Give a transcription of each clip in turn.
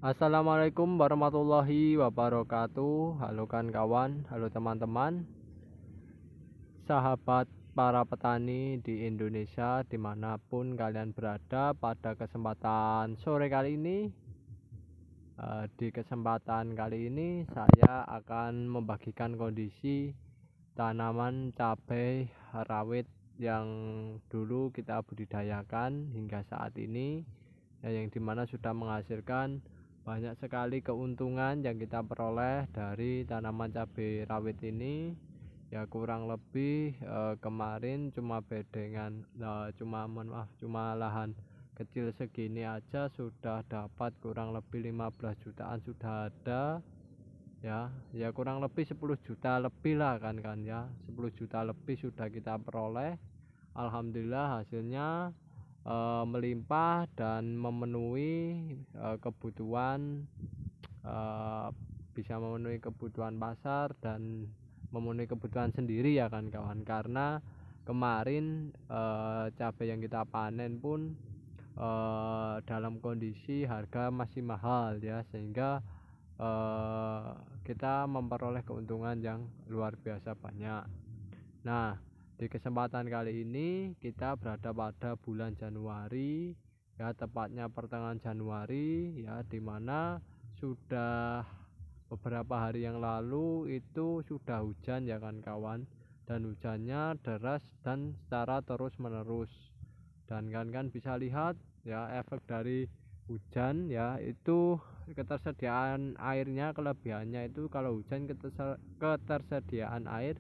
Assalamualaikum warahmatullahi wabarakatuh. Halo kawan, halo teman-teman, sahabat para petani di Indonesia dimanapun kalian berada. Pada kesempatan sore kali ini, di kesempatan kali ini saya akan membagikan kondisi tanaman cabai rawit yang dulu kita budidayakan hingga saat ini, yang dimana sudah menghasilkan banyak sekali keuntungan yang kita peroleh dari tanaman cabai rawit ini. Ya kurang lebih kemarin cuma bedengan cuma lahan kecil segini aja sudah dapat kurang lebih 15 jutaan sudah ada. Ya kurang lebih 10 juta lebih lah kan ya, 10 juta lebih sudah kita peroleh. Alhamdulillah hasilnya melimpah dan memenuhi kebutuhan, eh, bisa memenuhi kebutuhan pasar dan memenuhi kebutuhan sendiri ya kan kawan. Karena kemarin cabai yang kita panen pun dalam kondisi harga masih mahal ya, sehingga eh, kita memperoleh keuntungan yang luar biasa banyak. Nah, di kesempatan kali ini kita berada pada bulan Januari, ya tepatnya pertengahan Januari, ya dimana sudah beberapa hari yang lalu itu sudah hujan ya kan kawan, dan hujannya deras dan secara terus menerus. Dan kan bisa lihat ya efek dari hujan, ya itu ketersediaan airnya, kelebihannya itu kalau hujan ketersediaan air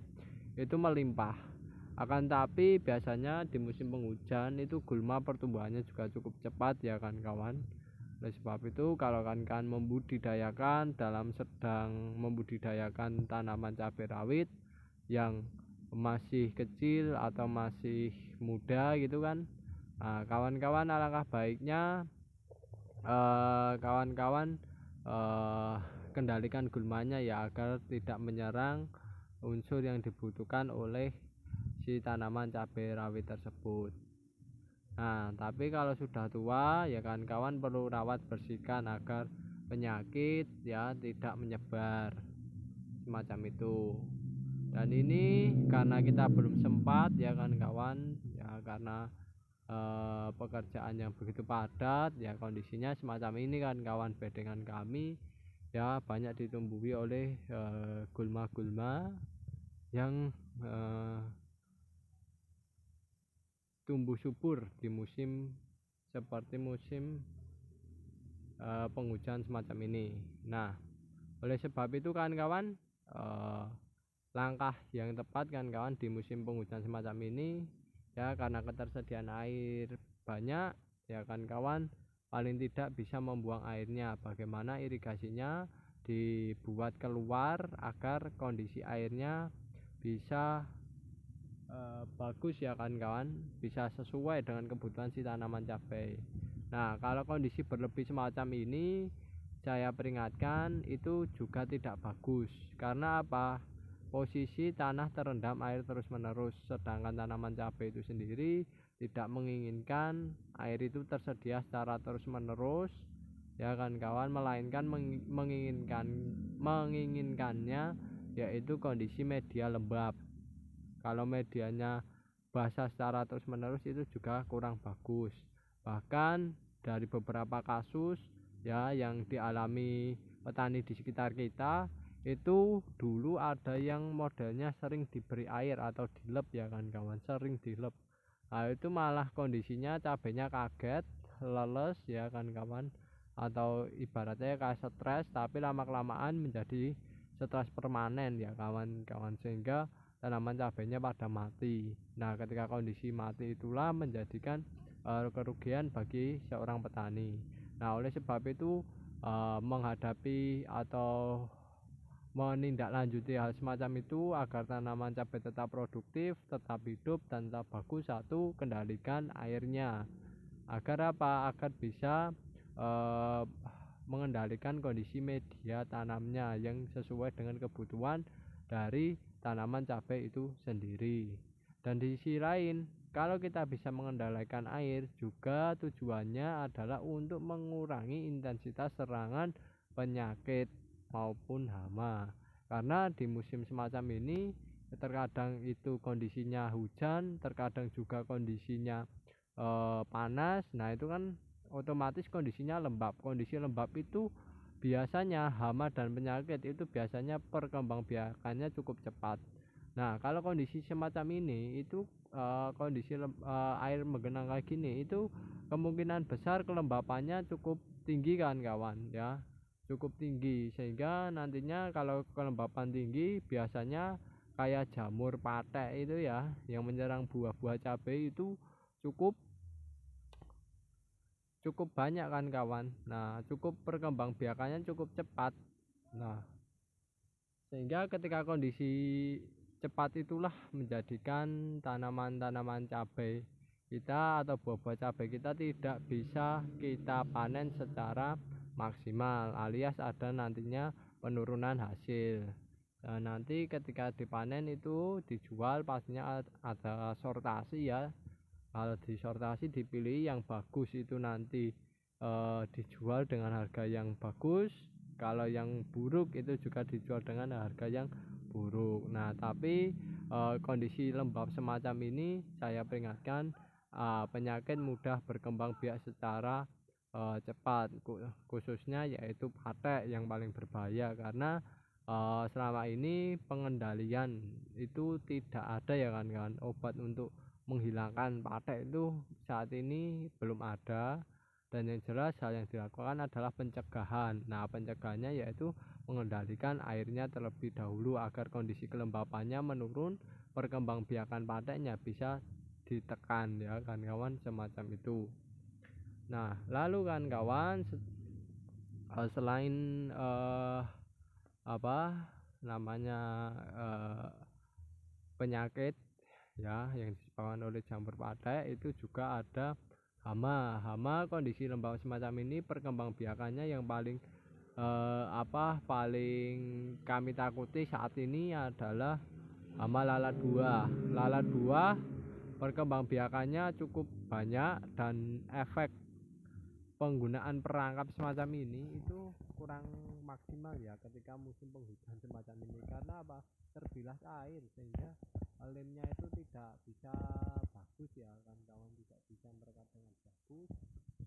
itu melimpah. Akan tapi biasanya di musim penghujan itu gulma pertumbuhannya juga cukup cepat ya kan kawan. Oleh sebab itu kalau kan membudidayakan, sedang membudidayakan tanaman cabai rawit yang masih kecil atau masih muda gitu kan, nah, kawan-kawan alangkah baiknya kawan-kawan kendalikan gulmanya ya, agar tidak menyerang unsur yang dibutuhkan oleh si tanaman cabai rawit tersebut. Nah, tapi kalau sudah tua ya kan kawan perlu rawat bersihkan agar penyakit ya tidak menyebar semacam itu. Dan ini karena kita belum sempat ya kan kawan, ya karena pekerjaan yang begitu padat ya, kondisinya semacam ini kan kawan. Bedengan kami ya banyak ditumbuhi oleh gulma-gulma yang tumbuh subur di musim seperti musim penghujan semacam ini. Nah, oleh sebab itu kan kawan, langkah yang tepat kan kawan di musim penghujan semacam ini ya, karena ketersediaan air banyak ya kan kawan, paling tidak bisa membuang airnya. Bagaimana irigasinya dibuat keluar agar kondisi airnya bisa bagus ya kan kawan, bisa sesuai dengan kebutuhan si tanaman cabai. Nah, kalau kondisi berlebih semacam ini saya peringatkan itu juga tidak bagus. Karena apa? Posisi tanah terendam air terus menerus, sedangkan tanaman cabai itu sendiri tidak menginginkan air itu tersedia secara terus menerus ya kan kawan, melainkan menginginkannya yaitu kondisi media lembab. Kalau medianya basah secara terus menerus itu juga kurang bagus. Bahkan dari beberapa kasus ya yang dialami petani di sekitar kita, itu dulu ada yang modelnya sering diberi air atau dilep ya kan kawan, sering dilep. Nah, itu malah kondisinya cabenya kaget, leles ya kan kawan, atau ibaratnya kayak stres, tapi lama kelamaan menjadi stres permanen ya kawan-kawan, sehingga tanaman cabenya pada mati. Nah, ketika kondisi mati itulah menjadikan kerugian bagi seorang petani. Nah, oleh sebab itu menghadapi atau menindaklanjuti hal semacam itu agar tanaman cabai tetap produktif, tetap hidup dan tetap bagus, satu, kendalikan airnya. Agar apa? Agar bisa eh, mengendalikan kondisi media tanamnya yang sesuai dengan kebutuhan dari tanaman cabai itu sendiri. Dan di sisi lain kalau kita bisa mengendalikan air juga tujuannya adalah untuk mengurangi intensitas serangan penyakit maupun hama. Karena di musim semacam ini terkadang itu kondisinya hujan, terkadang juga kondisinya panas. Nah itu kan otomatis kondisinya lembab. Kondisi lembab itu biasanya hama dan penyakit itu biasanya perkembangbiakannya cukup cepat. Nah kalau kondisi semacam ini itu kondisi air menggenang kayak gini itu kemungkinan besar kelembapannya cukup tinggi kan kawan ya, cukup tinggi, sehingga nantinya kalau kelembapan tinggi biasanya kayak jamur patek itu ya yang menyerang buah-buah cabai itu cukup cukup banyak kan kawan. Nah cukup perkembangbiakannya cukup cepat. Nah sehingga ketika kondisi cepat itulah menjadikan tanaman-tanaman cabai kita atau buah-buah cabai kita tidak bisa kita panen secara maksimal, alias ada nantinya penurunan hasil. Nah, nanti ketika dipanen itu dijual pastinya ada sortasi ya. Kalau disortasi dipilih yang bagus itu nanti dijual dengan harga yang bagus. Kalau yang buruk itu juga dijual dengan harga yang buruk. Nah tapi kondisi lembab semacam ini saya peringatkan, penyakit mudah berkembang biak secara cepat, khususnya yaitu patek yang paling berbahaya. Karena selama ini pengendalian itu tidak ada ya kan, obat untuk menghilangkan patek itu saat ini belum ada. Dan yang jelas hal yang dilakukan adalah pencegahan. Nah pencegahannya yaitu mengendalikan airnya terlebih dahulu agar kondisi kelembapannya menurun, perkembangbiakan pateknya bisa ditekan ya kan kawan, semacam itu. Nah lalu kan kawan, selain apa namanya penyakit ya yang disebabkan oleh jamur patek, itu juga ada hama. Hama kondisi lembab semacam ini perkembangbiakannya yang paling paling kami takuti saat ini adalah hama lalat buah. Lalat buah perkembangbiakannya cukup banyak dan efek penggunaan perangkap semacam ini itu kurang maksimal ya ketika musim penghujan semacam ini. Karena apa? Terbilas air sehingga lemnya itu tidak bisa bagus ya kan kawan, tidak bisa merekat dengan bagus.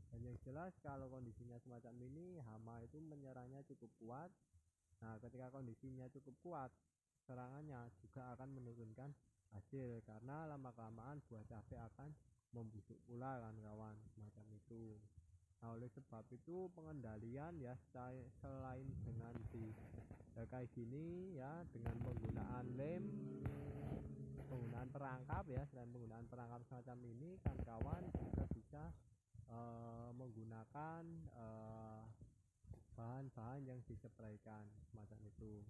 Dan yang jelas kalau kondisinya semacam ini hama itu menyerangnya cukup kuat. Nah ketika kondisinya cukup kuat, serangannya juga akan menurunkan hasil, karena lama kelamaan buah cabai akan membusuk pula kan kawan, semacam itu. Nah oleh sebab itu pengendalian ya selain dengan kayak gini ya, dengan penggunaan lem, penggunaan perangkap ya, selain penggunaan perangkap semacam ini kan kawan juga bisa menggunakan bahan-bahan yang disepraikan semacam itu.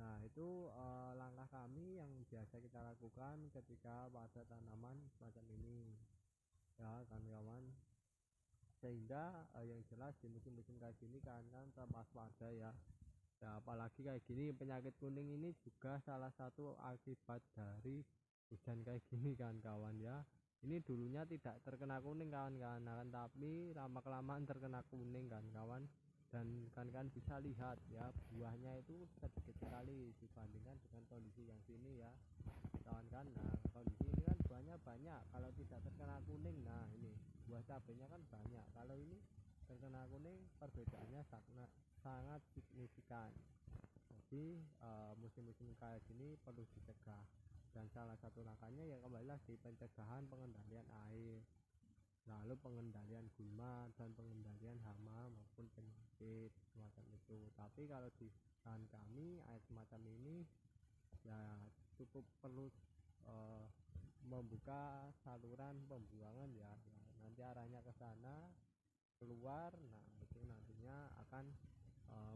Nah itu langkah kami yang biasa kita lakukan ketika pada tanaman semacam ini ya kan kawan. Sehingga yang jelas di musim-musim kayak gini kan tetap waspada ya. Ya apalagi kayak gini penyakit kuning ini juga salah satu akibat dari hujan kayak gini kan kawan ya. Ini dulunya tidak terkena kuning kawan-kawan, kan tapi lama kelamaan terkena kuning kan kawan. Dan kan bisa lihat ya buahnya itu sedikit sekali dibandingkan dengan kondisi yang sini ya kawan kan. Nah kondisi ini kan buahnya banyak, kalau tidak terkena kuning, nah ini buah cabenya kan banyak, kalau ini terkena kuning perbedaannya sangat signifikan. Jadi musim-musim kayak gini perlu dicegah, dan salah satu langkahnya ya kembali lagi pencegahan, pengendalian air, lalu pengendalian gulma dan pengendalian hama maupun penyakit semacam itu. Tapi kalau di lahan kami air semacam ini ya cukup perlu membuka saluran pembuangan ya, nanti arahnya ke sana keluar. Nah itu nantinya akan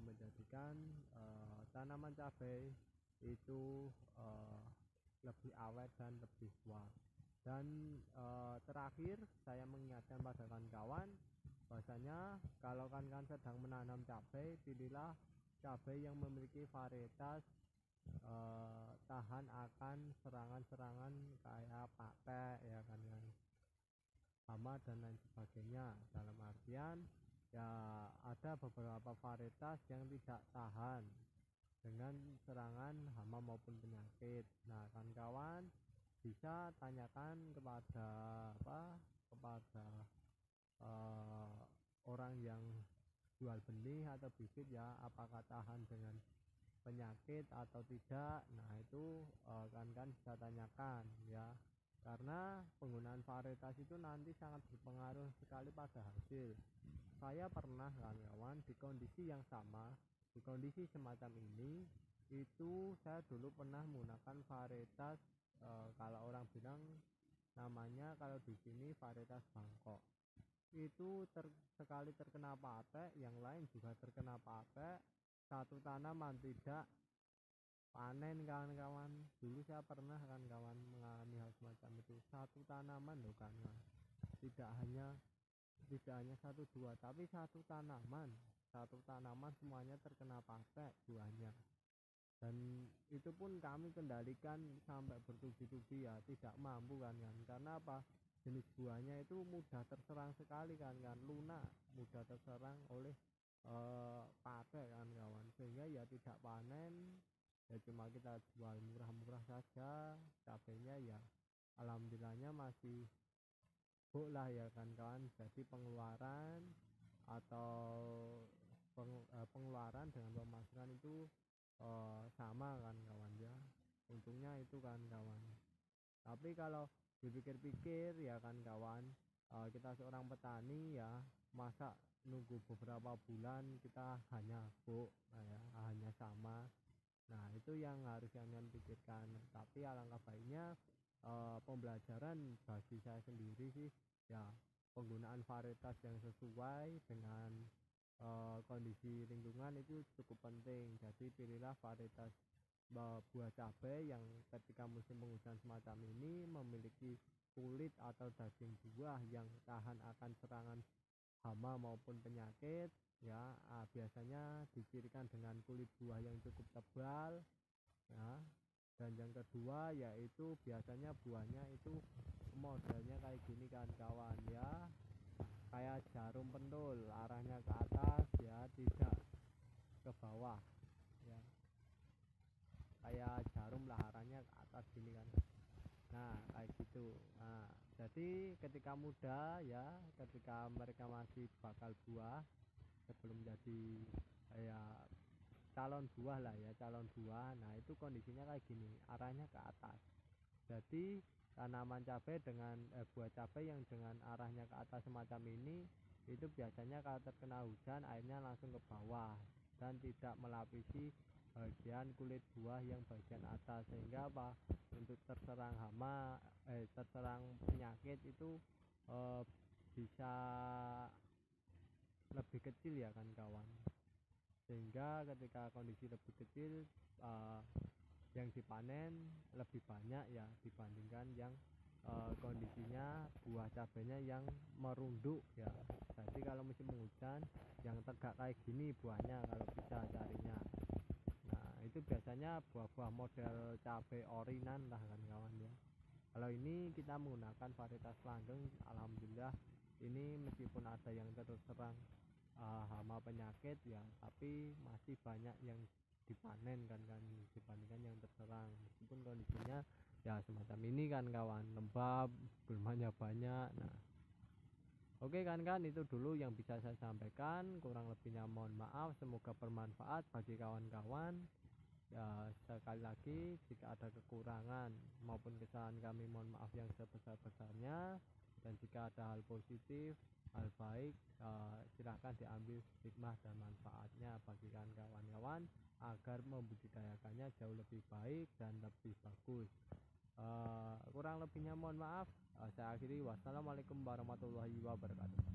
menjadikan tanaman cabai itu lebih awet dan lebih kuat. Dan terakhir saya mengingatkan pada kawan-kawan bahwasanya kalau kawan-kawan sedang menanam cabai, pilihlah cabai yang memiliki varietas tahan akan serangan-serangan kayak patek ya kan, yang hama dan lain sebagainya. Dalam artian ya ada beberapa varietas yang tidak tahan dengan serangan hama maupun penyakit. Nah, kawan-kawan bisa tanyakan kepada kepada eh, orang yang jual benih atau bibit ya, apakah tahan dengan penyakit atau tidak. Nah, itu kan bisa tanyakan ya, karena penggunaan varietas itu nanti sangat berpengaruh sekali pada hasil. Saya pernah kawan-kawan di kondisi yang sama, di kondisi semacam ini, itu saya dulu pernah menggunakan varietas kalau orang bilang namanya kalau di sini varietas Bangkok. Itu sekali terkena patek, yang lain juga terkena patek, satu tanaman tidak panen kawan-kawan. Dulu saya pernah kawan-kawan mengalami hal semacam itu, satu tanaman loh kawan, tidak hanya satu dua, tapi satu tanaman semuanya terkena patek buahnya. Dan itu pun kami kendalikan sampai bertubi-tubi ya, tidak mampu kan, karena apa, jenis buahnya itu mudah terserang sekali kan, lunak, mudah terserang oleh patek kan kawan, sehingga ya tidak panen, ya cuma kita jual murah-murah saja. Cabenya ya alhamdulillahnya masih lah ya kan kawan. Jadi pengeluaran atau pengeluaran dengan pemasukan itu sama kan kawan ya, untungnya itu kan kawan. Tapi kalau dipikir-pikir ya kan kawan, kita seorang petani ya, masa nunggu beberapa bulan kita hanya hanya sama. Nah, itu yang harus kalian pikirkan. Tapi alangkah baiknya pembelajaran bagi saya sendiri sih ya, penggunaan varietas yang sesuai dengan kondisi lingkungan itu cukup penting. Jadi pilihlah varietas buah cabai yang ketika musim penghujan semacam ini memiliki kulit atau daging buah yang tahan akan serangan hama maupun penyakit ya. Biasanya dicirikan dengan kulit buah yang cukup tebal ya. Dan yang kedua yaitu biasanya buahnya itu modelnya kayak gini kan kawan ya, kayak jarum pentul, arahnya ke atas ya, tidak ke bawah ya, kayak jarum lah, arahnya ke atas gini kan. Nah, kayak gitu. Nah, jadi ketika muda ya, ketika mereka masih bakal buah sebelum jadi ya calon buah lah ya, calon buah. Nah, itu kondisinya kayak gini, arahnya ke atas. Jadi tanaman cabai dengan buah cabai yang dengan arahnya ke atas semacam ini, itu biasanya kalau terkena hujan airnya langsung ke bawah dan tidak melapisi bagian kulit buah yang bagian atas, sehingga apa, untuk terserang hama terserang penyakit itu bisa lebih kecil ya kan kawan. Sehingga ketika kondisi lebih kecil yang dipanen lebih banyak ya dibandingkan yang kondisinya buah cabenya yang merunduk ya. Jadi kalau musim hujan yang tegak kayak gini buahnya kalau bisa carinya. Nah, itu biasanya buah-buah model cabai orinan lah kan kawan ya. Kalau ini kita menggunakan varietas langgeng, alhamdulillah ini meskipun ada yang terserang hama penyakit ya, tapi masih banyak yang dipanen kan dibandingkan yang terserang, meskipun kondisinya ya semacam ini kan kawan, lembab, gulmanya banyak. Nah, oke kan itu dulu yang bisa saya sampaikan, kurang lebihnya mohon maaf, semoga bermanfaat bagi kawan-kawan ya. Sekali lagi jika ada kekurangan maupun kesalahan kami mohon maaf yang sebesar-besarnya, dan jika ada hal positif, hal baik, silahkan diambil hikmah dan manfaatnya bagi kawan-kawan agar membudidayakannya jauh lebih baik dan lebih bagus. Kurang lebihnya mohon maaf, saya akhiri. Wassalamualaikum warahmatullahi wabarakatuh.